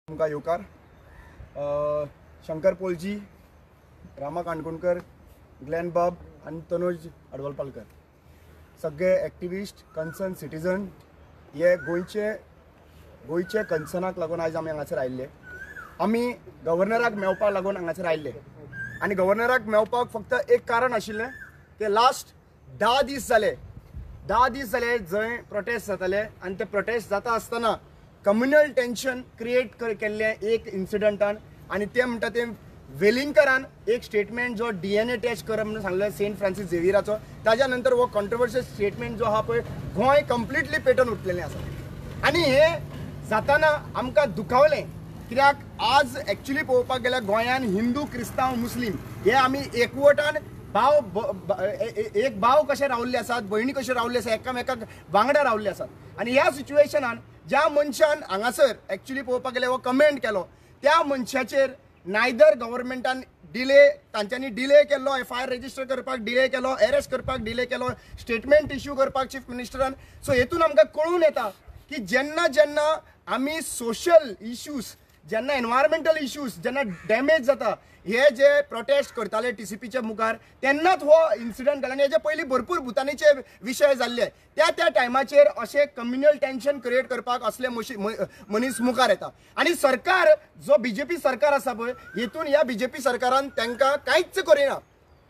तुमका येवकार शंकर पोलजी, रामा काणकोणकर, ग्लेन बाब आणि तनोज अडवलपालकर सगळे एक्टिविस्ट कन्सर्न सिटीजन हे गोयचे कन्सर्नाक लागून आज आमी हांगासर आयिल्ले. आमी गव्हर्नराक मेळपाक लागून हांगासर आयिल्ले आनी गव्हर्नराक मेळपाक फक्त एक कारण आशिल्लें की लास्ट 10 दीस जाले जंय प्रोटेस्ट जाताले आनी ते प्रोटेस्ट जाता आसतना कम्युनल टेन्शन क्रिएट केल्लें एक इन्सिडंटान आनी ते म्हणटा ते वेलिंगकरान एक स्टेटमेंट जो DNA टेस्ट करप म्हणून सांगले सेंट फ्रांसीस झेवियराचो. ताज्या नंतर हो कॉन्ट्रोवर्शियल स्टेटमेंट जो आहा पळय गोंय कंप्लिटली पेटोवन उठलेलें आसा आनी हे जाताना आमकां दुखावलें. कित्याक आज एक्चुअली पळोवपाक गेल्यार गोंयान हिंदू क्रिस्तांव मुस्लीम हे आमी एकवटान एक भाव कशे रावल्ले आसात, भयणी कशे रावल्ले आसात, एकामेकाक वांगडा रावल्ले आसात आनी ह्या सिच्युएशनान ज्या मनशान हांगासर एक्चुअली पळोवपाक गेल्यार हो कमेंट केलो त्या मनशाचेर नायदर गव्हर्मेंटान तांच्यांनी डिले केल्लो, FIR रजिस्टर करपाक डिले केलो, अरेस्ट करपाक डिले केलो, स्टेटमेंट इश्यू करपाक चीफ मिनिस्टरान. सो हेतून आमकां कळून येता की जेन्ना आमी सोशल इश्यूज, जेन्ना एनवायरमेंटल इश्यूज जेन्ना डॅमेज जाता हे जे प्रोटेस्ट करताले TCPचे मुखार तेन्नाच हो इन्सिडंट घडला. आनी हेजे पयलीं भरपूर भुतानीचे विशय जाल्ले. त्या टायमाचेर अशें कम्युनल टेन्शन क्रिएट करपाक असले मनीस मुखार येता आनी सरकार जो BJP सरकार आसा पळय हेतून ह्या BJP सरकारान तांकां कांयच करिना.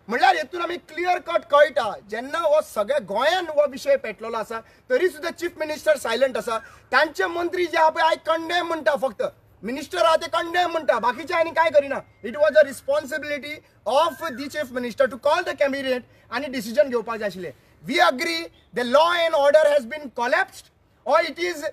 म्हणल्यार हेतून आमी क्लियर कट कळटा जेन्ना हो सगळ्या गोंयान हो विशय पेटलेलो आसा तरी सुद्दां चीफ मिनिस्टर सायलंट आसा. तांचे मंत्री जे आहा पळय आयज कंडेम म्हणटा, फक्त मिनिस्टर आहा ते कंडेम म्हणटा, बाकीचे आनी काय करिना. It was a responsibility of the chief minister to call the cabinet आनी डिसिजन घेवपाक जाय आशिल्लें. We agree the law and order has been collapsed or it is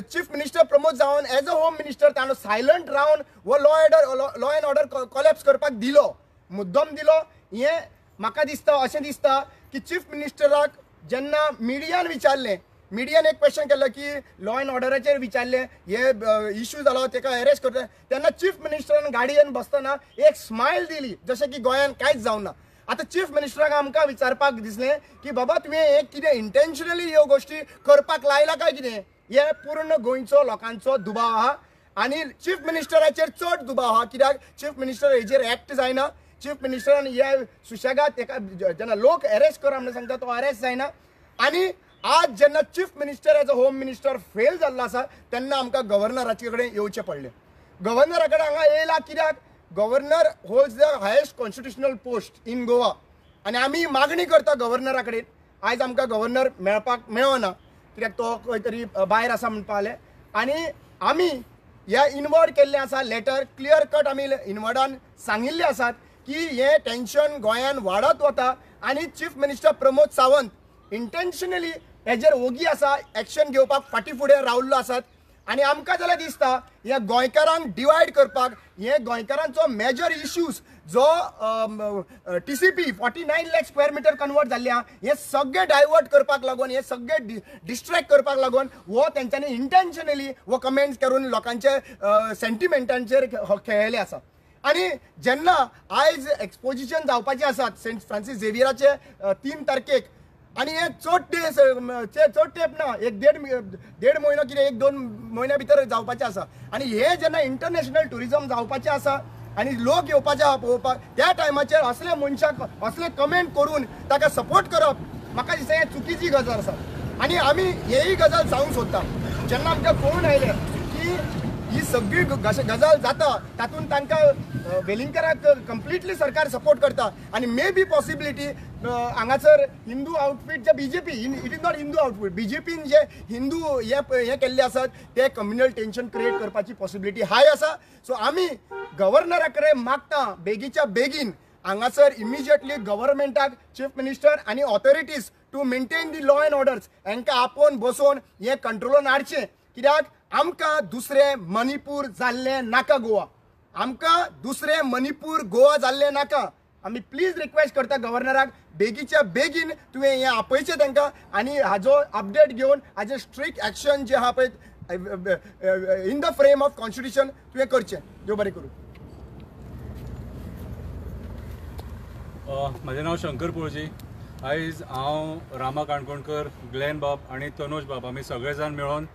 chief minister Pramod Sawant as a home minister ताणें silent रावन हो law and order collapse करपाक दिलो, मुद्दम दिलो. हे म्हाका दिसता अशें दिसता की चीफ मिनिस्टराक जेन्ना मिडियान विचारलें, मिडियान एक क्वेश्चन केल्लो की लॉ एंड ऑर्डराचेर विचारलें हे इश्यू जालो ताका अरेस्ट करता तेन्ना चीफ मिनिस्टरान गाडयेन बसतना एक स्मायल दिली जशें की गोंयान कांयच जावना. आतां चीफ मिनिस्टराक आमकां विचारपाक दिसलें की बाबा तुवें एक कितें इंटेन्शनली ह्यो गोश्टी करपाक लायला काय कितें. हे पूर्ण गोंयचो लोकांचो दुबाव आहा आनी चीफ मिनिस्टराचेर चड दुबाव आहा. कित्याक चीफ मिनिस्टर हेजेर एक्ट जायना. चीफ मिनिस्टरान हे सुशेगाद ताका जेन्ना लोक अरेस्ट करा म्हणून सांगता तो अरेस्ट जायना. आनी आज जेन्ना chief minister age a home minister fail जाल्लो आसा तेन्ना आमकां गव्हर्नराचे कडेन येवचें पडलें. गव्हर्नरा कडेन हांगा येयला कित्याक governor holds the highest constitutional post in Goa आनी आमी मागणी करता गव्हर्नरा कडेन. आयज आमकां गव्हर्नर मेळपाक मेळना कित्याक तो खंय तरी भायर आसा म्हणपा लागले आनी आमी ह्या इनवर्ड केल्लें आसा लेटर क्लियर कट आमी इनवर्डान सांगिल्ले आसात की हे टेन्शन गोंयान वाडत वता आनी chief minister Pramod Sawant intentionally हेजेर ओगी आसा, एक्शन घेवपाक फाटीं फुडें रावल्लो आसात. आनी आमकां जाल्यार दिसता हे गोंयकारांक डिवायड करपाक, हे गोंयकारांचो मेजर इश्यूज जो TCP 49 lakh square metre convert जाल्ले आहा हे सगळे डायवर्ट करपाक लागून, हे सगळे डिस्ट्रॅक्ट करपाक लागून हो तेंच्यांनी इंटेन्शनली हो कमेंट्स करून लोकांचे सेंटिमेंटांचेर खेळिल्ले आसा. आनी जेन्ना आयज एक्सपोजिशन जावपाचें आसात सेंट फ्रांसीस झेवियराचे 3 तारखेक आनी हे चड तेंप ना, एक देड म्हयनो कितें 1-2 म्हयन्या भितर जावपाचें आसा. आनी हे जेन्ना इंटरनॅशनल टुरिजम जावपाचें आसा आनी लोक येवपाचे आहा पळोवपाक त्या टायमाचेर असले मनशाक असले कमेंट करून ताका सपोर्ट करप म्हाका दिसता हें चुकीची गजाल आसा. आनी आमी हेय गजाल सांगूंक सोदता जेन्ना आमकां कळून आयलें की ही सगळी गजाल जाता तातूंत तांकां वेलिंगकराक कंप्लिटली सरकार सपोर्ट करता आनी मे बी पॉसिबिलिटी हांगासर हिंदू आउटफीट जे BJP it is not Hindu outfit BJPन जे हिंदू हे केल्ले आसात ते कम्युनल टेन्शन क्रिएट करपाची पॉसिबिलिटी हाय आसा. सो आमी गव्हर्नरा कडेन मागता बेगीच्या बेगीन हांगासर इमिजिएटली गव्हर्मेंटाक, चीफ मिनिस्टर आनी authorities to maintain the law and orders हांकां आपोवन बसोवन हे कंट्रोलान हाडचें. कित्याक आमकां दुसरें मणिपूर जाल्लें नाका गोवा, आमकां दुसरें मणिपूर गोवा जाल्लें नाका. आमी प्लीज रिक्वेस्ट करता गव्हर्नराक बेगीच्या बेगीन तुवें हें आपयचें तांकां आनी हाजो अपडेट घेवन हाजें स्ट्रिक्ट एक्शन जें आहा पळय in the frame of constitution तुवें करचें. देव बरें करूं. म्हजें नांव शंकर पोळजी. आयज हांव रामा काणकोणकर, ग्लेन बाब आनी तनोज बाब आमी सगळे जाण मेळोन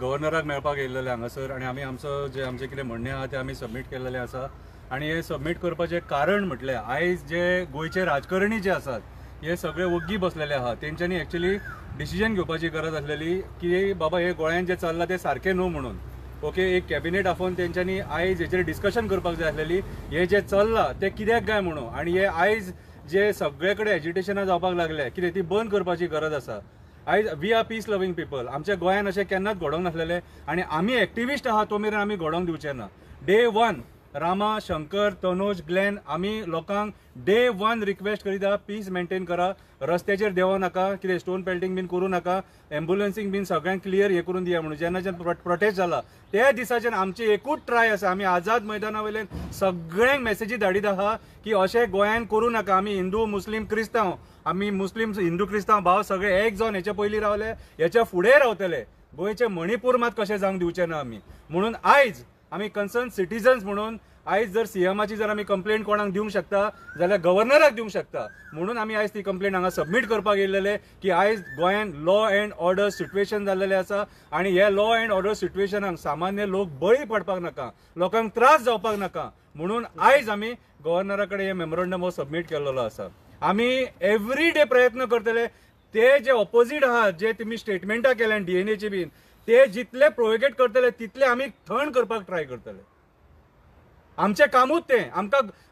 गव्हर्नराक मेळपाक येयल्लेले हांगासर आनी आमी आमचें कितें म्हणणें आहा तें आमी सबमीट केल्लेलें आसा। आनी हे सबमीट करपाचें कारण म्हटल्यार आयज जे गोंयचे राजकारणी जे आसात हे सगळे वग्गी बसलेले आहात, तेंच्यांनी एक्चुअली डिसिजन घेवपाची गरज आसलेली की बाबा हे गोंयांत जे चल्लां तें सारकें न्हू म्हणून। ओके, एक कॅबिनेट आफोवन तेंच्यांनी आयज हेचेर डिस्कशन करपाक जाय आसलेली हे जे चल्लां तें कित्याक काय म्हणून। आनी हे आयज जे सगळे कडेन एजिटेशनां जावपाक लागले कितें ती बंद करपाची गरज आसा। आयज we are peace loving people, आमच्या गोंयांत अशें केन्नाच घडोवंक नासलेलें आनी आमी एक्टिविस्ट आहात तो मेरेन आमी घडोवंक दिवचे ना। Day one Rama, Shankar, Tanoj, Glenn आमी लोकांक डे वन रिक्वेस्ट करीता पीस मेंटेन करा, रस्त्याचेर देवो नाका, कितें स्टोन पेल्टिंग बीन करूं नाका, एम्ब्युलन्सींक बीन सगळ्यांक क्लियर हे करून दिया म्हणून। जेन्ना प्रोटेस्ट जाला त्या दिसाच्यान आमची एकूच ट्राय आसा, आमी आझाद मैदाना वयल्यान सगळ्यांक मेसेजी धाडीत आहा की अशें गोंयांत करूं नाका। आमी हिंदू, मुस्लीम, क्रिस्तांव, आमी मुस्लीम, हिंदू, क्रिस्तांव भाव सगळे एक जावन हेच्या पयलीं रावले, हेच्या फुडें रावतले। गोंयचे मणिपूर मात कशें जावंक दिवचे ना आमी म्हणून आयज आमी कन्सर्न सिटीजन्स म्हणून आयज जर सीएमाची जर आमी कंप्लेंट कोणाक दिवंक शकता जाल्यार गव्हर्नराक दिवंक शकता म्हणून आमी आयज ती कंप्लेंट हांगा सबमीट करपाक येयल्लेले की आयज गोंयांत लॉ अँड ऑर्डर सिट्युएशन जाल्लेलें आसा आनी हे लॉ अँड ऑर्डर सिट्युएशनाक सामान्य लोक बळी पडपाक नाका, लोकांक त्रास जावपाक नाका म्हणून आयज आमी गव्हर्नरा कडेन हे मेमोरंडम हो सबमीट केल्लो आसा। आमी एवरी डे प्रयत्न करतले ते जे ऑपोजीट आहात, जे तुमी स्टेटमेंटां केल्या डीएनएची बीन, ते जितले प्रोवोकेट करतले तितले आमी थंड करपाक ट्राय करतले। आमचें कामूच तें,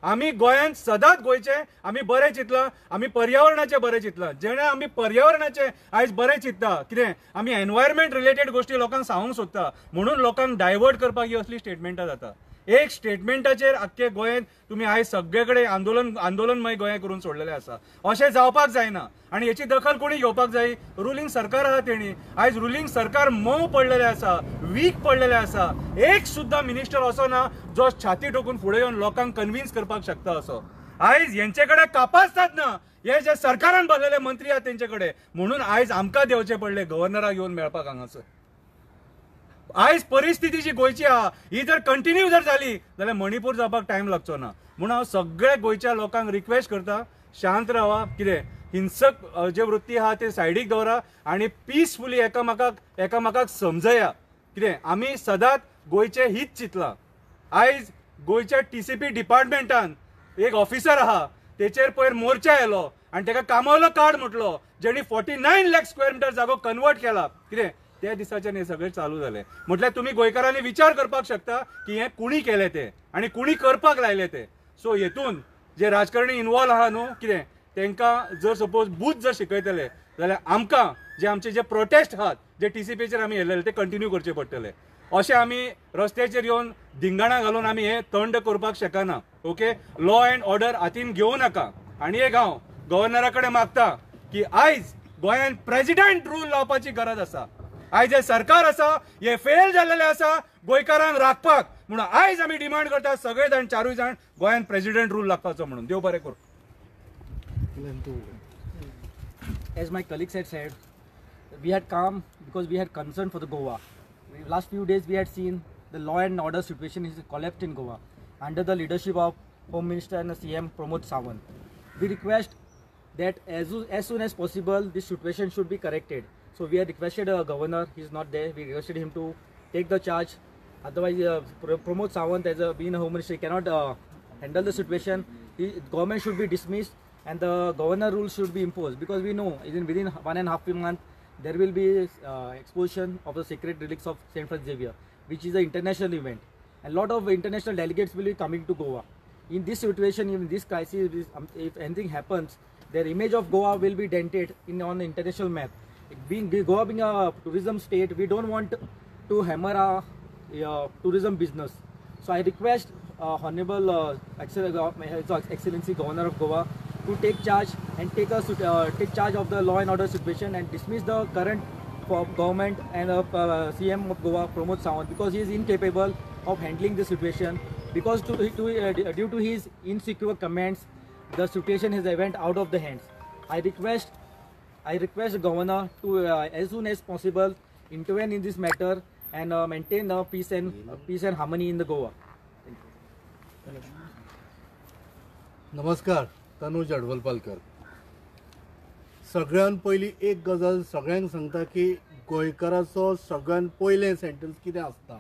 आमी गोंयांत सदांच गोंयचे आमी बरें चिंतलां, आमी पर्यावरणाचें बरें चिंतलां। जेणे आमी पर्यावरणाचें आयज बरें चिंतता, कितें आमी एनवायरमेंट रिलेटेड गोश्टी लोकांक सांगूंक सोदता म्हणून लोकांक डायवर्ट करपाक ही असली स्टेटमेंटां जाता। एक स्टेटमेंटाचेर आख्खे गोंयांत तुमी आयज सगळे कडेन आंदोलनमय गोंय करून सोडलेलें आसा। अशें जावपाक जायना आनी हेची दखल कोणी घेवपाक जाय, रुलींग सरकार आहा तेणी। आयज रुलींग सरकार मऊ पडलेलें आसा, वीक पडलेलें आसा। एक सुद्दां मिनिस्टर असो ना जो छाती ठोकून फुडें येवन लोकांक कन्विन्स करपाक शकता असो। आयज हेंचे कडेन कापासतात ना, हे जे सरकारान बसलेले मंत्री आहात तेंचे कडेन म्हणून आयज आमकां देंवचें पडलें गव्हर्नराक येवन मेळपाक हांगासर। आयज परिस्थिती जी गोंयची आहा ही जर कंटिन्यू जर जाली जाल्यार मणिपूर जावपाक टायम लागचो ना म्हणून हांव सगळ्या गोंयच्या लोकांक रिक्वेस्ट करता, शांत रावा, कितें हिंसक जे वृत्ती आहा ते सायडीक दवरा आनी पीसफुली एकामेकाक समजया। कितें आमी सदांच गोंयचे हित चिंतलां। आयज गोंयच्या टीसीपी डिपार्टमेंटान एक ऑफिसर आहा तेचेर पयर मोर्चा येयलो आनी ताका कामावलो काड म्हटलो, जेणी 49 लाख स्क्वेअर मिटर जागो कन्वर्ट केला। कितें त्या दिसाच्यान हे सगळें चालू जालें म्हटल्यार तुमी गोंयकारांनी विचार करपाक शकता की हे कुणी केलें तें आनी कुणी करपाक लायलें तें। सो हेतून जे राजकारणी इन्वॉल्व आहा न्हू, कितें तांकां जर सपोज बूथ जर शिकयतले जाल्यार आमकां जे आमचे जे प्रोटेस्ट आहात, जे टीसीपीचेर आमी येयलेले ते कंटिन्यू करचे पडटले। अशें आमी रस्त्याचेर येवन धिंगाणा घालून आमी हे थंड करपाक शकना। ओके, लॉ अँड ऑर्डर हातीन घेवं नाका। आनी एक हांव गव्हर्नरा कडेन मागता की आयज गोंयांत प्रेसिडेंट रूल लावपाची गरज आसा। आयज हे सरकार आसा हे फेल जाल्लेले आसा गोंयकारांक राखपाक म्हणून आयज आमी डिमांड करता सगळे जाण, चारूय जाण गोंयांत प्रेसिडेंट रूल लागपाचो म्हणून। देव बरें करूं। As my colleagues had said, we had come because we had concern for the Goa. Last few days we had seen the law and order situation is collapsed in Goa under the leadership of Home Minister and CM Pramod Sawant. We request that as soon as possible this situation should be corrected. So we had requested governor, he is not there. We requested him to take the charge. Otherwise, Pramod Sawant, as being a home minister, he cannot handle the situation. The government should be dismissed and the governor rules should be imposed because we know within 1.5 months there will be exposition of the sacred relics of Saint Francis Xavier, which is an international event. A lot of international delegates will be coming to Goa. In this situation, in this crisis, if anything happens, their image of Goa will be dented on the international map. Goa being a tourism state, we don't want to hammer our tourism business. So I request Honorable Excellency Governor of Goa to take charge and take charge of the law and order situation and dismiss the current government and CM of Goa, Pramod Sawant, because he is incapable of handling the situation. Because due to his insecure comments, the situation has went out of the hands. I request the governor to as soon as possible intervene in this matter and maintain peace and harmony in the Goa. नमस्कार, तनुज अडवलपालकर। सगळ्यान पयली एक गजाल सगळ्यांक सांगता की गोंयकाराचो सगळ्यान पयलें सेंटेन्स कितें आसता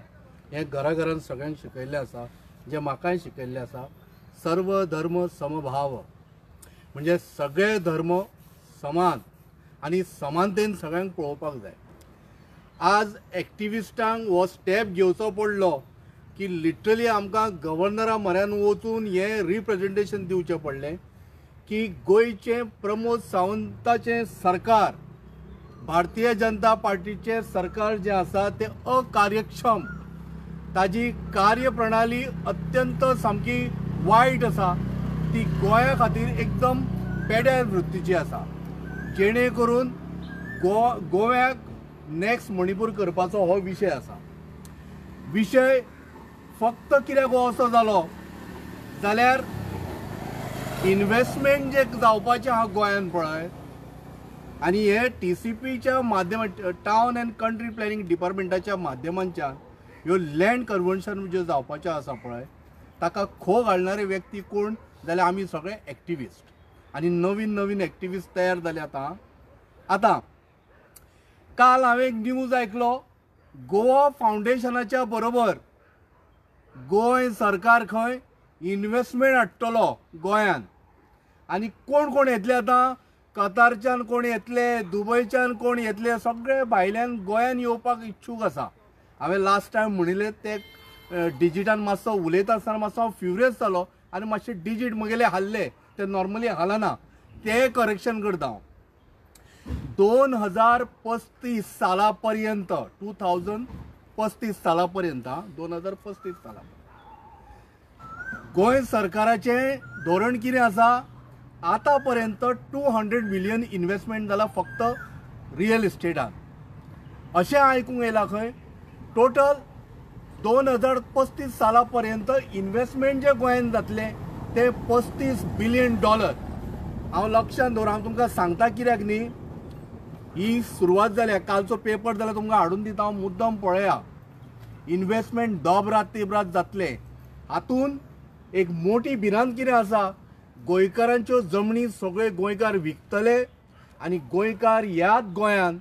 हें घराघरान सगळ्यांक शिकयल्लें आसा, जें म्हाकाय शिकयल्लें आसा. सर्व धर्म समभाव, म्हणजे सगळे धर्म समान आनी समानतेन सगळ्यांक पळोवपाक जाय. आज एक्टिविस्टांक हो स्टेप घेवचो पडलो की लिटरली आमकां गव्हर्नरा म्हऱ्यान वचून हें रिप्रेजेंटेशन दिवचें पडलें की गोंयचें प्रमोद सावंताचें सरकार, भारतीय जनता पार्टीचें सरकार जें आसा तें अकार्यक्षम, ताजी कार्यप्रणाली अत्यंत सामकी वायट आसा, ती गोंया खातीर एकदम पेड्या वृत्तीची आसा, जेणे करून गोव्याक नेक्स्ट मणिपूर करपाचो हो विशय आसा. विशय फक्त कित्याक हो असो जालो जाल्यार इन्व्हेस्टमेंट जे जावपाचें आहा गोंयान पळय, आनी हे TCPच्या माध्यमान टावन एंड कंट्री प्लॅनिंग डिपार्टमेंटाच्या माध्यमांच्यान ह्यो लँड कन्वर्शन ज्यो जावपाच्यो आसा पळय, ताका खो घालणारे व्यक्ती कोण जाल्यार आमी सगळे एक्टिविस्ट, आनी नवीन नवीन एक्टिविस्ट तयार जाले आतां. काल हांवें एक न्यूज आयकलो, गोवा फावंडेशनाच्या बरोबर गोंय सरकार खंय इन्व्हेस्टमेंट हाडटलो गोंयान, आनी कोण कोण येतले आतां, कतारच्यान कोण येतले, दुबयच्यान कोण येतले, सगळे भायल्यान गोंयान येवपाक इच्छूक आसा. हांवें लास्ट टायम म्हणिल्लें ते डिजिटान मातसो उलयता आसतना मातसो हांव फ्युरियस जालो आनी मातशे डिजीट म्हगेले हाल्ले, ते नॉर्मली हालना, ते करेक्शन करता हांव. 2035 साला पर्यंत 2035 साला पर्यंत 2035 साला गोंय सरकाराचें धोरण कितें आसा, आतां पर्यंत 200 मिलियन इन्व्हेस्टमेंट जाला फक्त रियल इस्टेटान. अशें आयकूंक येयलां खंय टोटल 2035 साला पर्यंत इन्व्हेस्टमेंट जे गोंयान जातले ते $35 बिलियन. हांव लक्षांत दवर, हांव तुमकां सांगता कित्याक न्ही, ही सुरवात जाल्या, कालचो पेपर जाल्यार तुमकां हाडून दिता, हांव मुद्दम पळया. इन्व्हेस्टमेंट दोबरात तिबरात जातले, हातून एक मोठी भिरांत कितें आसा, गोंयकारांच्यो जमनी सगळे गोंयकार विकतले आनी गोंयकार ह्याच गोंयान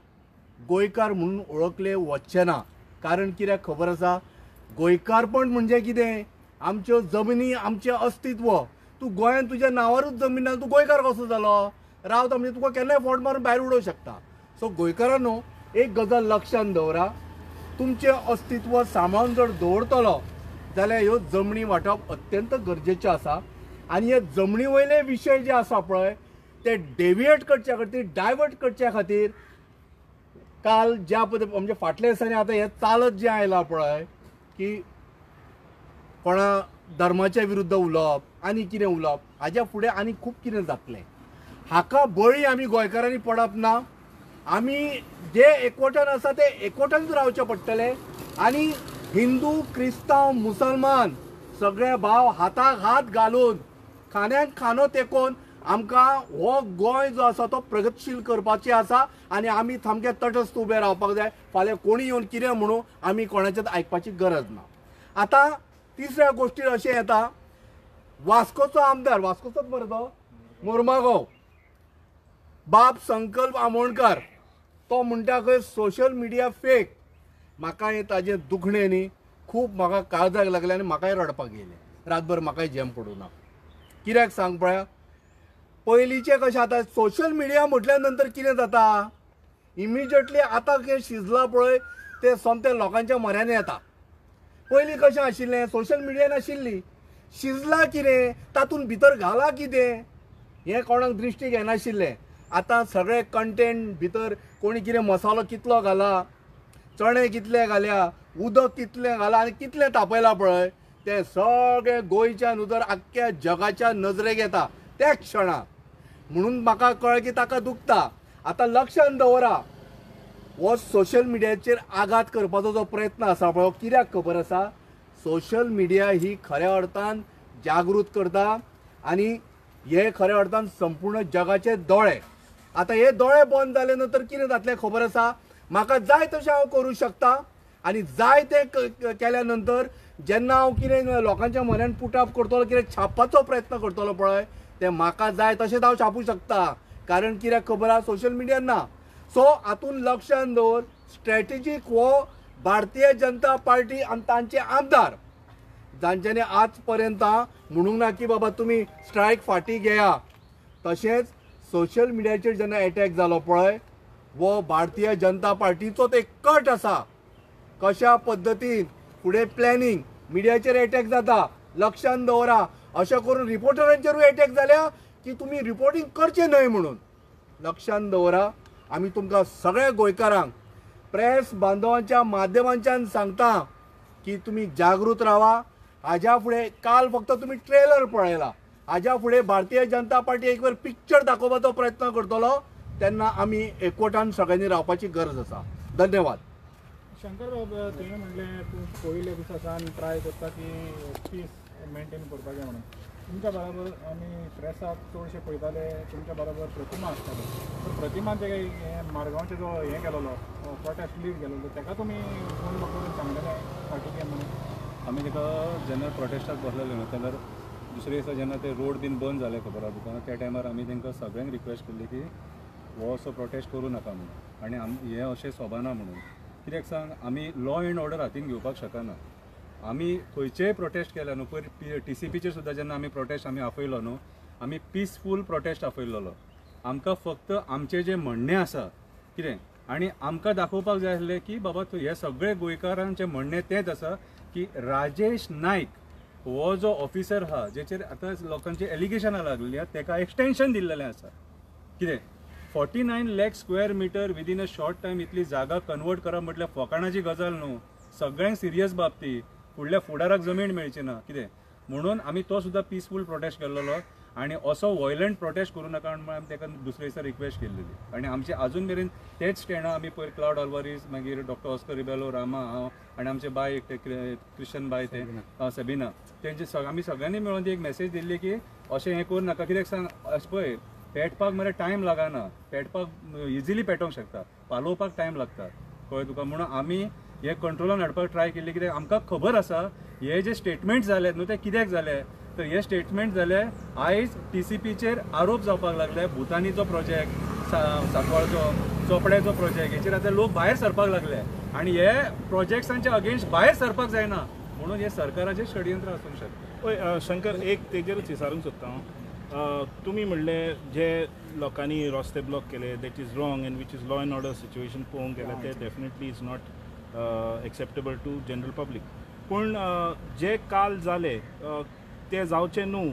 गोंयकार म्हणून ओळखले वचचे ना. कारण कित्याक खबर आसा, गोंयकारपण म्हणजे कितें, आमच्यो जमनी, आमचें अस्तित्व. तूं गोंयान तुज्या नांवारूच जमीन ना, तूं गोंयकार कसो जालो, रावता म्हणजे तुका केन्नाय फोट मारून भायर उडोवंक शकता. सो गोंयकारांनो, एक गजाल लक्षांत दवरा, तुमचें अस्तित्व सांबाळून जर दवरतलो जाल्यार ह्यो जमनी वांटप अत्यंत गरजेचें आसा. आनी हे जमनी वयले विशय जे आसा पळय ते डेविएट करच्या खातीर, डायवर्ट करच्या खातीर काल ज्या पद्दतीन म्हणजे फाटल्या दिसांनी आतां हें चालत जें आयलां पळय की कोणा धर्माच्या विरुद्ध उलोवप आनी कितें उलोवप, हाज्या फुडें आनी खूब कितें जातलें. हाका बळी आमी गोंयकारांनी पडप ना. आमी जे एकवटान आसा ते एकवटानूच रावचे पडटले आनी हिंदू, क्रिस्तांव, मुसलमान सगळे भाव हाताक हात घालून, खांद्याक खांदो तेकोवन आमकां हो गोंय जो आसा तो प्रगतशील करपाचें आसा आनी आमी सामके तटस्थ उबे रावपाक जाय. फाल्यां कोणी येवन कितें म्हणू आमी कोणाचेच आयकपाची गरज ना. आतां तिसऱ्या गोश्टीर अशें येता, वास्कोचो आमदार, वास्कोचोच मरे तो मोर्मागांव, बाब संकल्प आमोणकार, तो म्हणटा खंय सोशल मिडिया फेक. म्हाका हें ताजें दुखणें न्ही खूब म्हाका काळजाक लागलें आनी म्हाकाय रडपाक येयलें. रातभर म्हाकाय जेम पडूं ना. कित्याक सांग पळया, पयलींचें कशें आतां सोशल मिडिया म्हटल्या नंतर कितें जाता, इमिजिएटली आतां कितें शिजलां पळय तें सोमतें लोकांच्या म्हऱ्यांत येता. पयलीं कशें आशिल्लें, सोशल मिडिया नाशिल्ली, शिजलां कितें, तातूंत भितर घाला कितें हें कोणाक दृश्टीक येनाशिल्लें. आतां सगळे कंटेंट भितर कोणी कितें मसालो कितलो घाला, चणे कितले घाल्या, उदक कितलें घाला आनी कितलें तापयलां पळय तें सगळें गोंयच्यान उदर आख्ख्या जगाच्या नजरेक येता त्या क्षणाक. म्हणून म्हाका कळ्ळें की ताका दुखता. आतां लक्षांत दवरा, हो सोशल मिडियाचेर आघात करपाचो जो प्रयत्न आसा पळय, कित्याक खबर आसा, सोशल मिडिया ही खऱ्या अर्थान जागृत करता आनी हे खऱ्या अर्थान संपूर्ण जगाचे दोळे. आतां हे दोळे बंद जाले नंतर कितें जातलें खबर आसा, म्हाका जाय तशें हांव करूं शकता आनी जाय तें केल्या नंतर जेन्ना हांव कितें लोकांच्या मनान पुटअप करतलो, कितें छापपाचो प्रयत्न करतलो पळय, तें म्हाका जाय तशेंच हांव छापूं शकता. कारण कित्याक खबर आहा, सोशल मिडिया ना. सो हातून लक्षांत दवर, स्ट्रॅटेजीक हो भारतीय जनता पार्टी आणि तांचे आमदार जांच्यानी आज पर्यंत म्हणूंक ना की बाबा तुम्ही स्ट्रायक फाटी घेया, तशेंच सोशल मिडियाचेर जेन्ना अटॅक जालो पळय वो भारतीय जनता पार्टीचो एक कट आसा. कशा पद्दतीन फुडें प्लॅनिंग मिडियाचेर अटॅक जाता, लक्षांत दवरा. अशें करून रिपोर्टरांचेरूय अटॅक जाल्या की तुमी रिपोर्टिंग करचें न्हय म्हणून. लक्षांत दवरा. आमी तुमकां सगळ्या गोंयकारांक प्रेस बांधवांच्या माध्यमांच्यान सांगता की तुमी जागृत रावा. हाज्या फुडें काल फक्त तुमी ट्रेलर पळयला, हाज्या फुडें भारतीय जनता पार्टी एक वेळ पिक्चर दाखोवपाचो प्रयत्न करतलो, तेन्ना आमी एकवटान सगळ्यांनी रावपाची गरज आसा. धन्यवाद. शंकर बाबा तुवें म्हणलें तूं पयले दिसा सावन ट्राय करता की पीस मेंटेन करपाचें म्हणून. तुमच्या बरोबर आमी प्रेसाक चडशे पळयताले तुमच्या बरोबर प्रतिमा आसताले. तर प्रतिमान ते मारगांवचे जो हें केलोलो प्रोटेस्ट लीड केलोलो ताका तुमी फोन करून सांगलेले फाटी घे म्हणून. आमी ताका जेन्ना प्रोटेस्टाक बसलेले न्हू जाल्यार दुसरे दिसा जेन्ना ते रोड बीन बंद जाले खबर आहा तुका, त्या टायमार आमी तांकां सगळ्यांक रिक्वेस्ट केल्ली की हो असो प्रोटेस्ट करूं नाका म्हणून. आनी हें अशें सोबाना म्हणून. कित्याक सांग, आमी लॉ एंड ऑर्डर हातीन घेवपाक शकना. आमी खंयचेय प्रोटेस्ट केल्या न्हू, पयर TCPचेर सुद्दां जेन्ना आमी प्रोटेस्ट आमी आपयलो न्हू, आमी पिसफूल प्रोटेस्ट आपयल्लो. आमकां फक्त आमचें जें म्हणणें आसा कितें, आनी आमकां दाखोवपाक जाय आसलें की बाबा हे सगळे गोंयकारांचें म्हणणें तेंच आसा की राजेश नायक हो जो ऑफिसर आहा जेचेर आतां लोकांची एलिगेशनां लागलेलीं आहा ताका एक्सटेंशन दिल्लेलें आसा. कितें 49 lakh square metre within a short time इतली जागा कन्वर्ट करप म्हटल्यार फकाणाची गजाल न्हू. सगळ्यांक सिरियस बाब ती. फुडल्या फुडाराक जमीन मेळची ना. कितें म्हणून आमी तो सुद्दां पिसफूल प्रोटेस्ट केल्लो आनी असो वॉयलंट प्रोटेस्ट करूं नाका म्हणून आमी ताका दुसरे दिसा रिक्वेस्ट केल्ली. आनी आमचे अजून मेरेन तेच स्टँड आमी पयर क्लाउड आल्वारीस, मागीर डॉक्टर ऑस्कर रिबेलो, रामा, हांव आनी आमचे बाय क्रिश्चन बाय ते सबिना, तेंचे आमी सगळ्यांनी मेळून ती एक मेसेज दिल्ली की अशें हें करूं नाका. कित्याक सांग, अशें पळय पेटपाक मरे टायम लागना. पेटपाक इजिली पेटोवंक शकता, पालोवपाक टायम लागता, कळ्ळें तुका. म्हणून आमी हे कंट्रोलान हाडपाक ट्राय केल्ली. कित्याक आमकां खबर आसा हे जे स्टेटमेंट जाले न्हू ते कित्याक जाले. तर हे स्टेटमेंट जाले आयज TCPचेर आरोप जावपाक लागले. भुतानीचो प्रोजेक्ट, सांकवाळचो चोपड्याचो प्रोजेक्ट, हेचेर आतां लोक भायर सरपाक लागले आनी हे प्रोजेक्ट्सांच्या अगेन्स्ट भायर सरपाक जायना म्हणून हे सरकाराचें षडयंत्र आसूंक शकता. पळय शंकर, एक तेजेरूच विचारूंक सोदता हांव. तुमी म्हणलें जे लोकांनी रस्ते ब्लॉक केले that is wrong and which is law and order situation पळोवंक गेल्यार ते definitely is not acceptable to general public. पूण जे काल जाले ते जावचे न्हू.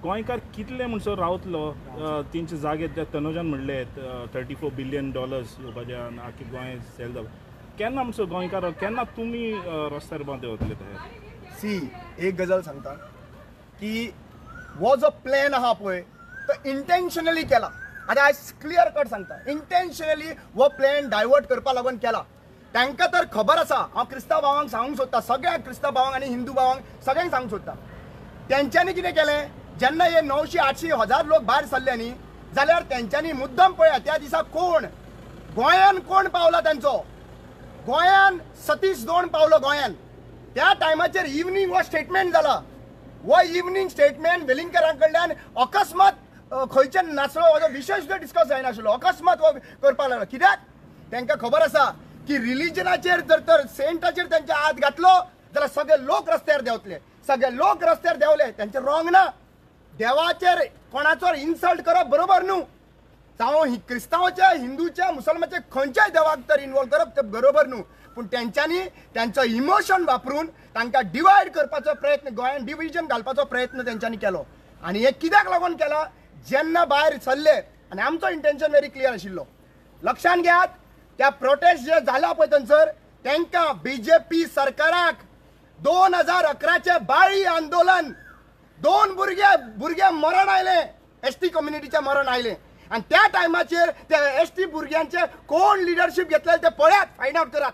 गोंयकार कितले म्हणसर रावतलो तेंचे जागे ते तनुजान म्हणले $34 बिलियन येवपाचे आनी आख्खे गोंय सेल जावप. केन्ना म्हणसर गोंयकार केन्ना तुमी रस्त्यार बांदे वतले ते? सी एक गजाल सांगता की हो जो प्लॅन आहा पळय तो इंटेन्शनली केला. आतां आयज क्लियर कट सांगता, इंटेन्शनली हो प्लॅन डायवर्ट करपा लागून केला. तांकां तर खबर आसा. हांव क्रिस्तांव भावांक सांगूंक सोदता, सगळ्या क्रिस्तांव भावांक आनी हिंदू भावांक सगळ्यांक सांगूंक सोदता, तेंच्यांनी कितें केलें, जेन्ना हे 900-800 लोक भायर सरले न्ही जाल्यार तेंच्यांनी मुद्दम पळया त्या दिसा गोंयान कोण पावला तांचो. गोंयान सतीश दोन पावलो गोंयान. त्या टायमाचेर इवनिंग हो स्टेटमेंट जाला. हो इवनिंग स्टेटमेंट वेलिंगकरां कडल्यान अकस्मात खंयचे नाचलो हो विशय सुद्दां डिस्कस जायनाशिल्लो. अकस्मात हो करपाक लागलो. कित्याक तांकां खबर आसा की रिलिजनाचेर जर तर सेंटाचेर तांचे हात घातलो जाल्यार सगळे लोक रस्त्यार देंवतले. सगळे लोक रस्त्यार देंवले तांचे रॉंग ना. देवाचेर कोणाचो इन्सल्ट करप बरोबर न्हू. जावं क्रिस्तांवाचे, हिंदूचे, मुसलमानाचे खंयच्याय देवाक तर इन्वॉल्व करप ते बरोबर न्हू. पूण तेंच्यांनी तांचो इमोशन वापरून तांकां डिवायड करपाचो प्रयत्न, गोंयान डिविजन घालपाचो प्रयत्न तेंच्यांनी केलो. आनी हे कित्याक लागून केला, जेन्ना भायर सरले आनी आमचो इंटेन्शन व्हेरी क्लियर आशिल्लो. लक्षांत घेयात, त्या प्रोटेस्ट जे जाला पळय थंयसर तांकां BJP सरकाराक 2011चे बाळी आंदोलन 2 भुरगे मरण आयले, ST कम्युनिटीचे मरण आयले. आनी त्या टायमाचेर त्या ST भुरग्यांचे कोण लिडरशीप घेतलेले ते पळयात, फायंड आउट करात.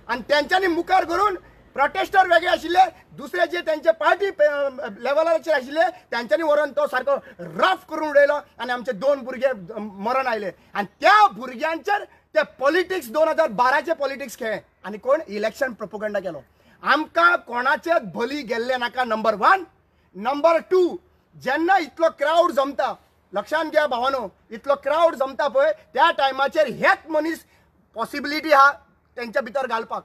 आनी तेंच्यांनी मुखार करून प्रोटेस्टर वेगळे आशिल्ले, दुसरे जे तेंचे पार्टी लेवलाचेर आशिल्ले तेंच्यांनी व्हरून तो सारको रफ करून उडयलो आनी आमचे 2 भुरगे मरण आयले. आनी त्या भुरग्यांचेर ते पॉलिटिक्स 2012चे पॉलिटिक्स खेळ आनी कोण इलेक्शन प्रोपोगंडा केलो. आमकां कोणाचेच भली गेल्ले नाका. नंबर 1. नंबर 2, जेन्ना इतलो क्राउड जमता, लक्षांत घ्या भावानो, इतलो क्राउड जमता पळय त्या टायमाचेर हेच मनीस पॉसिबिलिटी आहा त्यांच्या भितर घालपाक.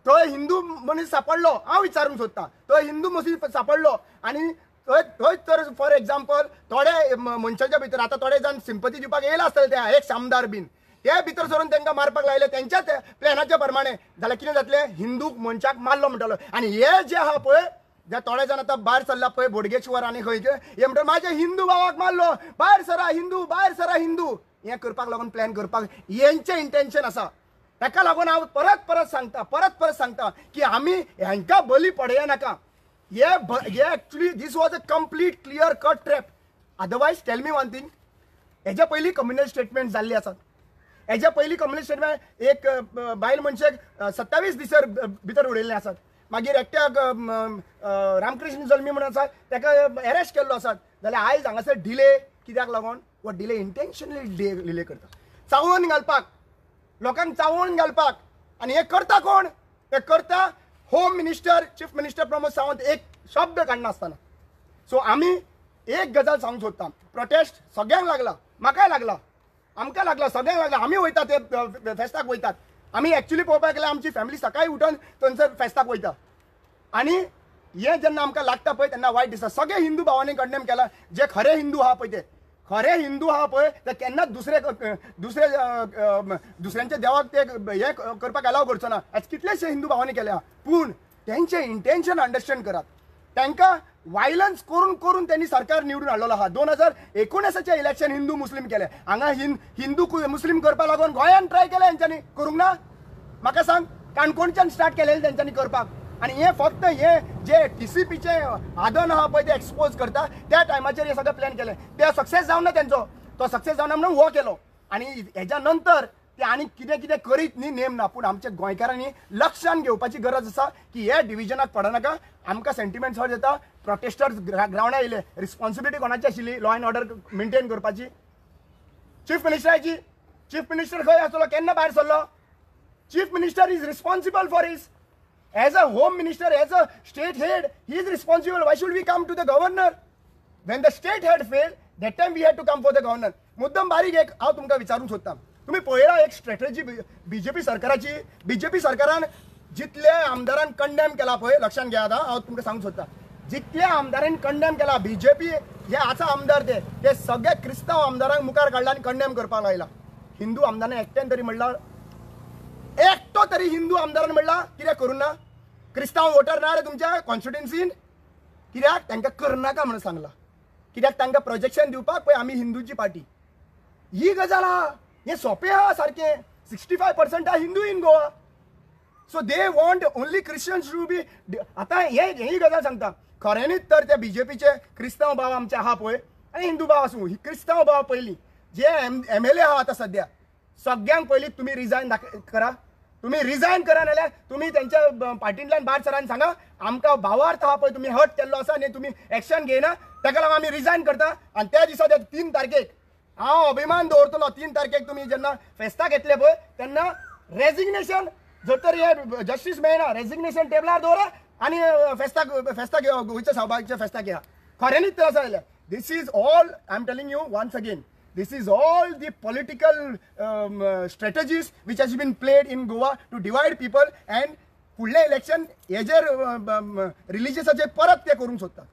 थंय हिंदू मनीस सांपडलो, हांव विचारूंक सोदतां, थंय हिंदू मनीस सांपडलो आनी थंय तर फॉर एग्जाम्पल थोडे मनशाच्या भितर आतां थोडे जाण सिंपती दिवपाक येयला आसतले त्या एक आमदार बीन, ते भितर सरून तांकां मारपाक लायले त्यांच्या प्लॅनाच्या प्रमाणे, जाल्यार कितें जातलें, हिंदू मनशाक मारलो म्हणटलो. आनी हे जे आहा पळय, जे थोडे जाण आतां भायर सरला पळय बोडगेश्वर आनी खंयचे, हे म्हणटा म्हाजे हिंदू भावाक मारलो, भायर सरा हिंदू, भायर सरा हिंदू, हें करपाक लागून प्लॅन करपाक हेंचें इंटेन्शन आसा. ताका लागून हांव परत सांगता की आमी हांकां बली पडया नाका. हे actually this was a complete clear cut trap. Otherwise tell me one thing, हेज्या पयलीं कम्युनल स्टेटमेंट जाल्ली आसात. हेज्या पयलीं कम्युनल स्टेटमेंट एक बायल मनशाक 27 दिसा भितर उडयल्ले आसात. मागीर एकट्याक रामकृष्ण जल्मी म्हणून आसा ताका अरेस्ट केल्लो आसात. जाल्यार आयज हांगासर डिले कित्याक लागून, वो डिले इंटेन्शनली डिले करता, चावून घालपाक, लोकांक चावून घालपाक. आनी हे करता कोण? हे करता home minister, chief minister Pramod Sawant एक शब्द काडना आसतना. सो आमी एक गजाल सांगूंक सोदता, प्रोटेस्ट सगळ्यांक लागला, म्हाकाय लागला, आमकां लागला, सगळ्यांक लागला. आमी वयता ते फेस्ताक वयतात. आमी एक्चुअली पळोवपाक गेल्यार आमची फॅमिली सकाळी उठून थंयसर फेस्ताक वयता. आनी हे जेन्ना आमकां लागता पळय तेन्ना वायट दिसता. सगळे हिंदू भावांनी कंडेम केला. जे खरे हिंदू आहा पळय ते खरे हिंदू आहा पळय ते केन्नाच दुसऱ्यांच्या देवाक ते हे करपाक अलाव करचो ना. आज कितलेशे हिंदू भावांनी केले आहा, पूण तेंचे इंटेन्शन अंडरस्टँड करात. तांकां वायलन्स करून करून त्यांनी सरकार निवडून हाडलेलो आहा. 2019 इलेक्शन हिंदू मुस्लीम केले. हांगा हिंदू मुस्लीम करपा लागून गोंयान ट्राय केले हेंच्यांनी, करूंक ना? म्हाका सांग, काणकोणच्यान स्टार्ट केलेले तेंच्यांनी करपाक. आणि हे फक्त हे जे TCPचे आदन आहा पळय ते एक्सपोज करता त्या टायमाचेर हे सगळं प्लॅन केले. ते सक्सेस जावना तेंचो, तो सक्सेस जावना म्हणून हो केलो. आणि हेच्या नंतर ते आनी कितें कितें करीत न्ही नेम ना, पूण आमच्या गोंयकारांनी लक्षान घेवपाची गरज आसा की हे डिविजनाक पडनाका. आमकां सेंटिमेंट्स हर्ट जाता. प्रोटेस्टर्स ग्रावंडार येयले, रिस्पॉन्सिबिलिटी कोणाची आशिल्ली लॉ अँड ऑर्डर मेंटेन करपाची? चीफ मिनिस्टराची. चीफ मिनिस्टर खंय आसलो, केन्ना भायर सरलो? Chief minister is responsible for his, as a home minister, as a state head, he is responsible. Why should we come to the governor? When the state head failed, that time we had to come for the governor. मुद्दम बारीक एक हांव तुमकां विचारूंक सोदतां, तुम्ही पळयला एक स्ट्रॅटेजी बीजेपी सरकाराची. बीजेपी सरकारान जितले आमदारांक कंडेम केला पळय, लक्षान घेयात हांव तुमकां सांगूंक सोदतां, जितले आमदारांनी कंडेम केला बीजेपी जे आसा आमदार ते सगळे क्रिस्तांव आमदारांक मुखार काडला आनी कंडेम करपाक लायला. हिंदू आमदारांनी एकट्यान तरी म्हणला, एकटो तरी हिंदू आमदारान म्हणला कित्याक करूं ना? क्रिस्तांव वोटर ना रे तुमच्या कॉन्स्टिट्युएन्सीन, कित्याक तांकां करनाका म्हणून सांगला. कित्याक तांकां प्रोजेक्शन दिवपाक पळय आमी हिंदूची पार्टी. ही गजाल आहा, हें सोंपें आहा सारकें. 65% आहा Hindu in Goa. So they want only Christians to be. आतां ही गजाल सांगता, खऱ्यांनीच तर ते बीजेपीचे क्रिस्तांव भाव आमचे आहा पळय आनी हिंदू भाव आसूं, ही क्रिस्तांव भाव पयलीं जे MLA आहा आतां सद्या, सगळ्यांक पयलीं तुमी रिजायन करा. तुम्ही रिजायन करा, नाल्यार तुम्ही त्यांच्या पार्टींतल्यान भायर सरान सांगा आमकां भावार्थ आहा पळय तुम्ही हर्ट केल्लो आसा आनी तुम्ही एक्शन घेयना, ताका लागून आमी रिजायन करता. आनी त्या दिसा 3 तारखेक हांव अभिमान दवरतलो. 3 तारखेक तुमी जेन्ना फेस्ताक येतले पळय तेन्ना रेजिग्नेशन, जर तर हे जस्टीस मेळना, रेजिग्नेशन टेबलार दवरा आनी फेस्ताक गोंयच्या सहभागाच्या फेस्ताक या. खऱ्यांनीच ते आसा जाल्यार this is all, I am telling you once again, this is all the political strategies which has been played in Goa to divide people, and फुडले इलेक्शन हेजेर रिलिजियसाचे परत ते करूंक सोदतात.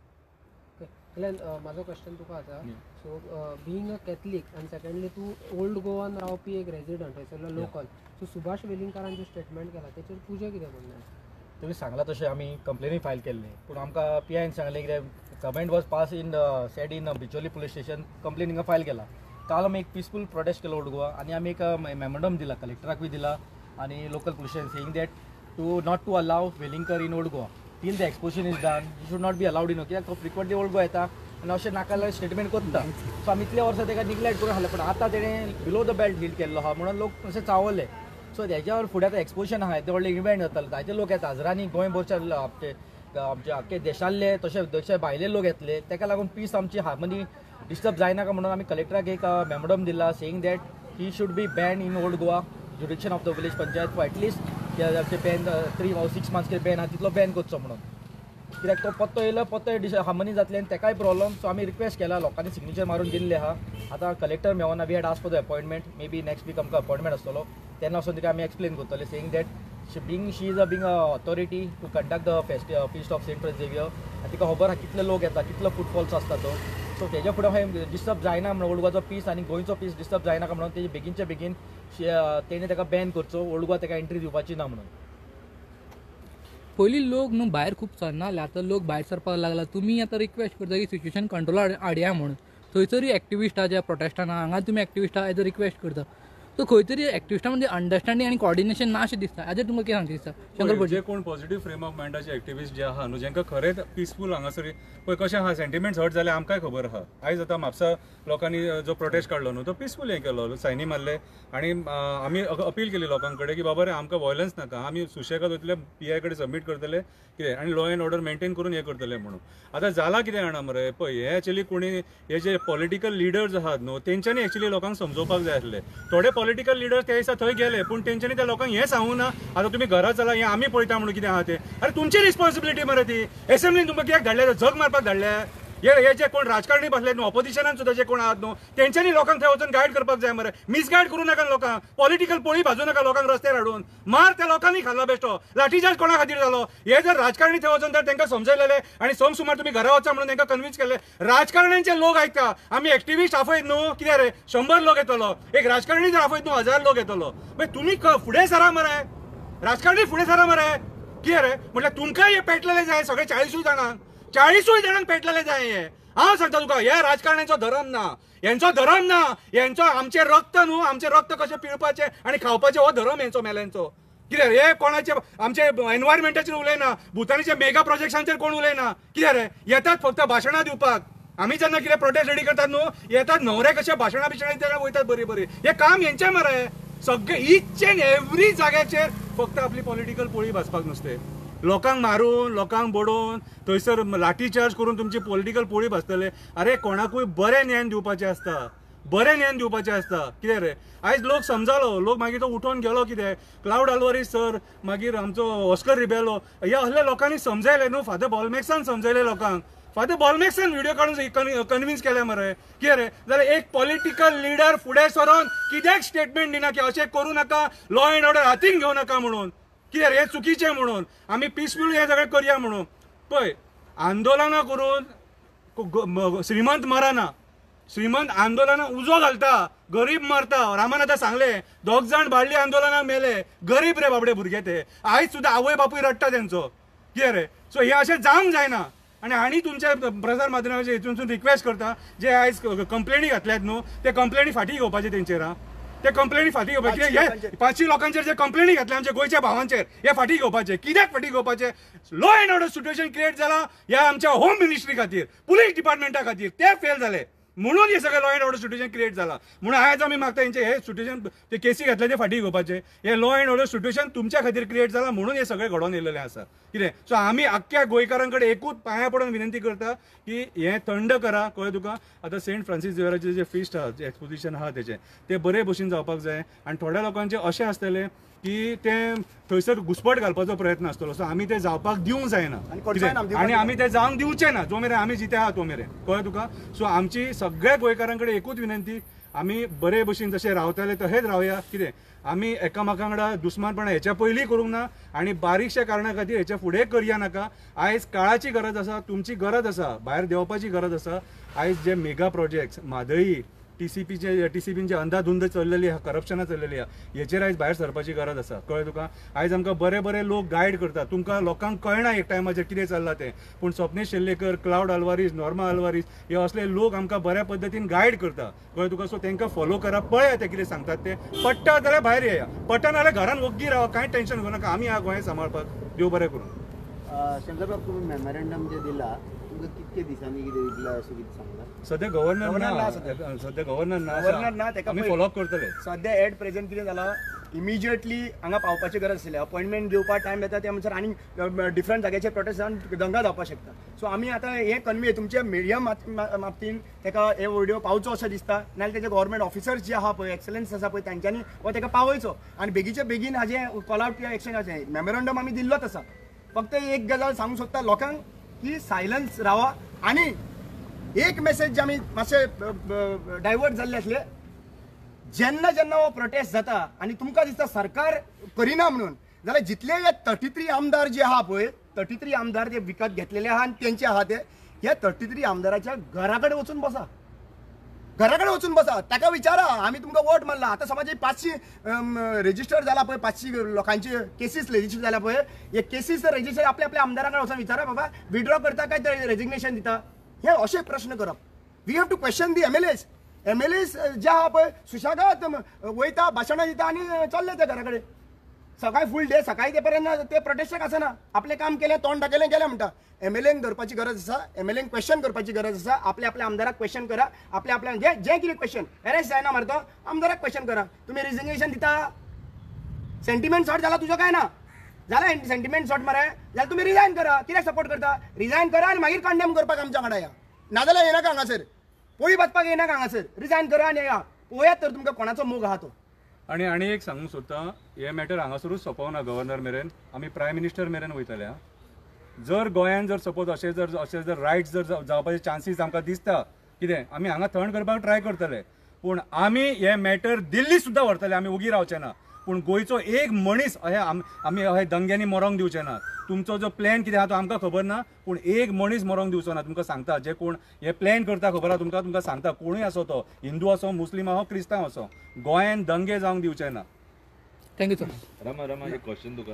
माझो क्वेश्चन तुका आसा. So being a Catholic and secondly तू ओल्ड गोवान रावपी एक रेजिडंट हयसरलो लोकल, सो सुभाष वेलिंगकारान जो स्टेटमेंट केला तेचेर तुजें कितें म्हणणें? तुम्ही सांगला तशें आमी कंप्लेनी फायल केल्ली, पूण आमकां PIN सांगलें कितें comment was pass in said in Bicholim police station, complain हिंगा फायल केला. काल आमी एक पीसफूल प्रोटेस्ट केलो ओल्ड गोवा आनी आमी एक मेमोरंडम दिला कलेक्टराकूय दिला आनी लोकल पुलिसांक saying that to not to allow Velingkar in old Goa till the exposition is done, you should not be allowed in. कित्याक तो फ्रिक्वेंटली ओल्ड गोवा येता आनी अशें नाका स्टेटमेंट करता. सो आमी इतल्या वर्सां ताका निग्लेक्ट करून हाडलें, पूण आतां तेणें बिलो द बेल्ट हिट केल्लो आहा म्हणून लोक अशें चावले. सो तेज्या फुडें आतां एक्सपोजन आहा, ते व्हडले इव्हेंट जाताले, जायते लोक येता हजारांनी गोंयभरच्या आमचे आख्खे देशांतले तशें भायले लोक येतले. ताका लागून पीस आमची हार्मनी डिस्टर्ब जायनाका म्हणून आमी कलेक्टराक एक मेमोरंडम दिला saying that he should be ban in old Goa jurisdiction of the village panchayat for at least ते बॅन 3 or 6 months बॅन आहा तितलो बॅन करचो म्हणून. कित्याक तो पत्तो येयलो, पत्तो हार्मनी जातले आनी ताकाय प्रॉब्लम. सो आमी रिक्वेस्ट केला, लोकांनी सिग्नेचर मारून दिल्ले आहा. आतां कलेक्टर मेळना, we had ask for the appointment, maybe next week आमकां अपॉयंटमेंट आसतलो. तेन्ना वचून तिका आमी एक्सप्लेन करतले saying that she is being a authority to conduct the feast of Saint Francis Xavier आनी तिका खबर आहा कितले लोक येता कितलो फुटफॉल्स आसता तो. सो तेज्या फुडें खंय डिस्टर्ब जायना म्हणून ओल्ड गोवाचो पीस आनी गोंयचो पीस डिस्टर्ब जायनाका म्हणून तेजे बेगीनचे बेगीन तेणी ताका बॅन करचो, ओल्ड गोवा ताका एंट्री दिवपाची ना म्हणून. पयलीं लोक न्हू भायर खूब सरनासले, आतां लोक भायर सरपाक लागला. तुमी आतां रिक्वेस्ट करता की सिच्युएशन कंट्रोलार हाडया म्हणून. थंयसरूय एक्टिविस्ट आहा जे प्रोटेस्टान हांगा तुमी एक्टिविस्ट आहा एज अ रिक्वेस्ट करता. सो खंय तरी एक्टिविस्टां मध्ये अंडरस्टँडिंग आनी कोऑर्डिनेशन ना अशें दिसता. हाजेर तुमकां कितें सांगता दिसता शंकर जे कोण पॉझिटिव्ह फ्रेम ऑफ मायंडाचे एक्टिविस्ट जे आहा न्हू जेंका खरेंच पिसफूल हांगासर पळय कशें आहा सेंटिमेंट्स हर्ट जाले आमकांय खबर आहा. आयज आतां म्हापसा लोकांनी जो प्रोटेस्ट काडलो न्हू तो पिसफूल हें केलो, सायनी मारले आनी आमी अपील केली लोकां कडेन की बाबा रे आमकां वॉयलन्स नाका, आमी सुशेगाद वयतले PI कडेन सबमीट करतले कितें आनी लॉ एंड ऑर्डर मेंटेन करून हें करतले म्हणून. आतां जाला कितें जाणा मरे पळय हे एक्चुअली कोणी हे जे पॉलिटिकल लिडर्स आहात न्हू तेंच्यांनी एक्चुअली लोकांक समजोवपाक जाय आसले. थोडे पॉलिटिकल लिडर्स त्या दिसा थंय गेले पूण तेंच्यांनी त्या लोकांक हें सांगूं ना आतां तुमी घरा चला हें आमी पळयता म्हणून कितें आहा तें. अरे तुमची रिस्पॉन्सिबिलिटी मरे ती. एसेंब्लीन तुमकां कित्याक धाडल्या झग मारपाक धाडल्या. हे जे कोण राजकारणी बसले न्हू ऑपोजिशनान सुद्दां जे कोण आहात न्हू तेंच्यांनी लोकांक थंय वचून गायड करपाक जाय मरे. मिसगायड करूं नाका लोकांक, पॉलिटिकल पोळी भाजू नाका लोकांक रस्त्यार हाडून. मार त्या लोकांनी खाल्ला बेश्टो. लाठीचार्ज कोणा खातीर जालो? हे जर राजकारणी थंय वचून तर तांकां समजयलेले आनी सोमसुमार तुमी घरा वचा म्हणून तांकां कन्विन्स केले. राजकारण्यांचे लोक आयकता आमी एक्टिविस्ट आफयत न्हू कितें रे 100 लोक येतलो, एक राजकारणी जर आफयत न्हू 1000 लोक येतलो. मागीर तुमी फुडें सरा मरे, राजकारणी फुडें सरा मरे. कितें रे म्हटल्यार तुमकां हे पेटलेले जाय सगळे 40 जाणांक पेटलेले जाय. हे हांव सांगता तुका हे राजकारण्यांचो धर्म ना, हेंचो धर्म ना. हेंचो आमचें रक्त न्हू, आमचें रक्त कशें पिळपाचें आनी खावपाचें हो धर्म हेंचो मेल्यांचो. कितें हे कोणाचे आमचे एनवायरमेंटाचेर उलयना, भुतानीचे मेगा प्रोजेक्ट्सांचेर कोण उलयना. कितें रे येतात फक्त भाशणां दिवपाक. आमी जेन्ना कितें प्रोटेस्ट रेडी करतात न्हू येतात न्हवरे कशे भाशणां बिशणां वयतात बरी बरी. हे काम हेंचें मरे. सगळे ईच एंड एवरी जाग्याचेर फक्त आपली पॉलिटिकल पोळी भाजपाक नुसते. लोकांक मारून लोकांक बडोवन थंयसर लाठी चार्ज करून तुमची पॉलिटिकल पोळी भाजतले. अरे कोणाकूय बरें ज्ञान दिवपाचें आसता, बरें ज्ञान दिवपाचें आसता. कितें रे आयज लोक समजालो, लोक मागीर तो उठोन गेलो. कितें क्लाउड आल्वारीस सर, मागीर आमचो ऑस्कर रिबेलो, ह्या असल्या लोकांनी समजायले न्हू. फादर बॉलमॅक्सान समजायले लोकांक. फादर बॉलमॅक्सान व्हिडिओ काडून कन्विन्स केले मरे. कितें रे जाल्यार एक पॉलिटिकल लिडर फुडें सरोन कित्याक स्टेटमेंट दिना की अशें करूं नाका, लॉ एंड ऑर्डर हातीन घेवं नाका म्हणून. कितें रे हे चुकीचें म्हणून आमी पिसफूल हे सगळें करया म्हणून. पळय आंदोलनां करून श्रीमंत मरना, श्रीमंत आंदोलनां उजो घालता, गरीब मरता. रामान आतां सांगलें 2 जाण बाळ्ळी आंदोलनाक मेले, गरीब रे बाबडे भुरगे ते. आयज सुद्दां आवय बापूय रडटा तेंचो. कितें रे सो हे अशें जावंक जायना. आनी तुमच्या प्रसार माध्यमाचे हितून रिक्वेस्ट करता जे आयज कंप्लेनी घातल्यात न्हू ते कंप्लेनी फाटीं घेवपाचे तेंचेर. ते कंप्लेनी फाटीं घेवपाचे. हे 500 लोकांचेर जे कंप्लेनी घातल्या आमच्या गोंयच्या भावांचेर हे फाटीं घेवपाचे. कित्याक फाटीं घेवपाचे? Law and order situation create जाला ह्या आमच्या होम मिनिस्ट्री खातीर, पुलीस डिपार्टमेंटा खातीर. ते फेल जाले म्हणून हे सगळें law and order situation create जाला. म्हणून आयज आमी मागता हेंचे हे सिच्युएशन ते केसी घातले ते फाटीं घेवपाचे. हे लॉ एंड ऑर्डर सिच्युएशन तुमच्या खातीर क्रिएट जाला म्हणून हे सगळें घडोवन येयलेलें आसा. कितें सो आमी आख्ख्या गोंयकारां कडेन एकूच पांया पडून विनंती करता की हें थंड करा. कळ्ळें तुका. आतां सेंट फ्रांसीस झेवियराचें जे फिस्ट आहा, जे एक्सपोजिशन आहा तेचें ते बरे भशेन जावपाक जाय. आनी थोड्या लोकांचें अशें आसतलें की ते थंयसर घुसपट घालपाचो प्रयत्न आसतलो. सो आमी ते जावपाक दिवंक जायना आनी आमी ते जावंक दिवचे ना जो मेरेन आमी जिते आहा तो मेरेन. कळ्ळें तुका. सो आमची सगळ्या गोंयकारां कडेन एकूच विनंती, आमी बरे भशेन जशे रावताले तशेंच रावया. कितें आमी एकामेकां वांगडा दुस्मानपणां हेच्या पयलीं करूंक ना आनी बारीकशा कारणां खातीर हेच्या फुडें करया नाका. आयज काळाची गरज आसा, तुमची गरज आसा, भायर देंवपाची गरज आसा. आयज जे मेगा प्रोजेक्ट्स म्हादई टीसीपीन जे अंधाधुंद चल्लेली आहा, करप्शनां चल्लेली आहा, हेचेर आयज भायर सरपाची गरज आसा. कळ्ळें तुका. आयज आमकां बरे बरे लोक गायड करतात. तुमकां लोकांक कळना एक टायमाचेर कितें चल्लां तें, पूण स्वप्नेश शेल्लेकर, क्लाउड आल्वारीस, नॉर्मा आल्वारीस हे असले लोक आमकां बऱ्या पद्दतीन गायड करता. कळ्ळें तुका. सो तांकां फॉलो करा, पळया ते कितें सांगतात ते. पडटा जाल्यार भायर येया, पडटा नाल्यार घरान वग्गी रावा, कांय टेन्शन घेवं नाका. आमी आहा गोंय सांबाळपाक. देव बरें करूं. शंकर बाब तुम्ही मेमोरेंडम जे दिला तुमकां कितके दिसांनी कितें दितला अशें कितें सांगला? सध्या गव्हर्नर ना आमी फॉलोअप करतले. सध्या एट प्रेझेंट कितें जाला इमिजिएटली हांगा पावपाची गरज आसली. अपॉइंटमेंट घेवपाक टायम येता त्या अनुसार आनी डिफरंट जाग्याचेर प्रोटेस्ट जावन दंगा जावपाक शकता. सो आमी आतां हे कन्वे तुमच्या मिडिया मार्फतीन ताका हे व्हिडिओ पावचो असो दिसता. नाल्यार तेजे गव्हर्मेंट ऑफिसर्स जे आहा पळय, एक्सलन्स आसा पळय, तांच्यांनी हो ताका पावयचो आनी बेगीचे बेगीन हाजें कॉल आउट एक्सचेंज मेमोरेंडम आमी दिल्लोच आसा. फक्त एक गजाल सांगूंक सोदता लोकांक की सायलन्स रावा. आनी एक मेसेज जे आमी मातशे डायवर्ट जाल्ले आसले, जेन्ना जेन्ना हो प्रोटेस्ट जाता आनी तुमकां दिसता सरकार करिना म्हणून, जाल्यार जितले हे 33 आमदार जे आहा पळय, 33 आमदार जे विकत घेतलेले आहा आनी तेंचे आहा ते, ह्या 33 आमदाराच्या घरा कडेन वचून बसा, घरा कडेन वचून बसा, ताका विचारा आमी तुमकां वोट मारला. आतां समज 500 रेजिस्टर जाला पळय, 500 लोकांचे केसीस रजिस्टर जाला पळय, हे केसीस रजिस्टर आपल्या आपल्या आमदारांकडे वचून विचारा बाबा विड्रॉ करता काय ते रेजिग्नेशन दिता, हे अशे प्रश्न करप. We have to question the MLAs जे आहा पळय सुशागात वयता भाशणां दिता आनी चल्ले ते घरा कडेन. सकाळी फूल डे सकाळी ते पर्यंत ते प्रोटेस्टाक आसना, आपलें काम केलें तोंड दाखयलें गेलें म्हणटा. एमएलएंक धरपाची गरज आसा, एमएलएंक क्वेश्चन करपाची गरज आसा. आपल्या आपल्या आमदाराक क्वेश्चन करा, आपल्या आपल्या जे कितें क्वेश्चन अरेस्ट जायना मरे आमदाराक क्वेश्चन करा. तुम्ही रिजिग्नेशन दिता, सेंटिमेंट सॉर्ट जाला तुजो काय ना जाल्यार सेंटिमेंट सॉर्ट मरे जाल्यार तुम्ही रिजायन करा. कित्याक सपोर्ट करता? रिजायन करा आनी मागीर कंडेम करपाक आमच्या वांगडा या, नाजाल्यार येनाका हांगासर, पोळी बाजपाक येनाका हांगासर. रिजायन करा आनी या, पळयात तर तुमकां कोणाचो मोग आहा तो. आणि एक सांगूंक सोदता, हे मॅटर हांगासरूच सोंपवना गव्हर्नर मेरेन, आमी प्रायम मिनिस्टर मेरेन वयतले. जर गोंयान जर सपोज अशें जर रायट्स जर जावपाचे चान्सीस आमकां दिसता कितें, आमी हांगा थंड करपाक ट्राय करतले. पूण आमी हे मॅटर दिल्ली सुद्दां व्हरतले, आमी उगी रावचे ना. पूण गोंयचो एक मनीस आमी अशें दंग्यांनी मरोंक दिवचे ना. तुमचो जो प्लॅन कितें आहा तो आमकां खबर ना, पूण एक मनीस मरोंक दिवचो ना. तुमकां सांगता, जे कोण हे प्लॅन करता खबर आहा तुमकां सांगता, कोणूय आसो तो, हिंदू आसो, मुस्लीम आसो, क्रिस्तांव आसो, गोंयान दंगे जावंक दिवचे ना. Thank you sir. रमा एक क्वेश्चन तुका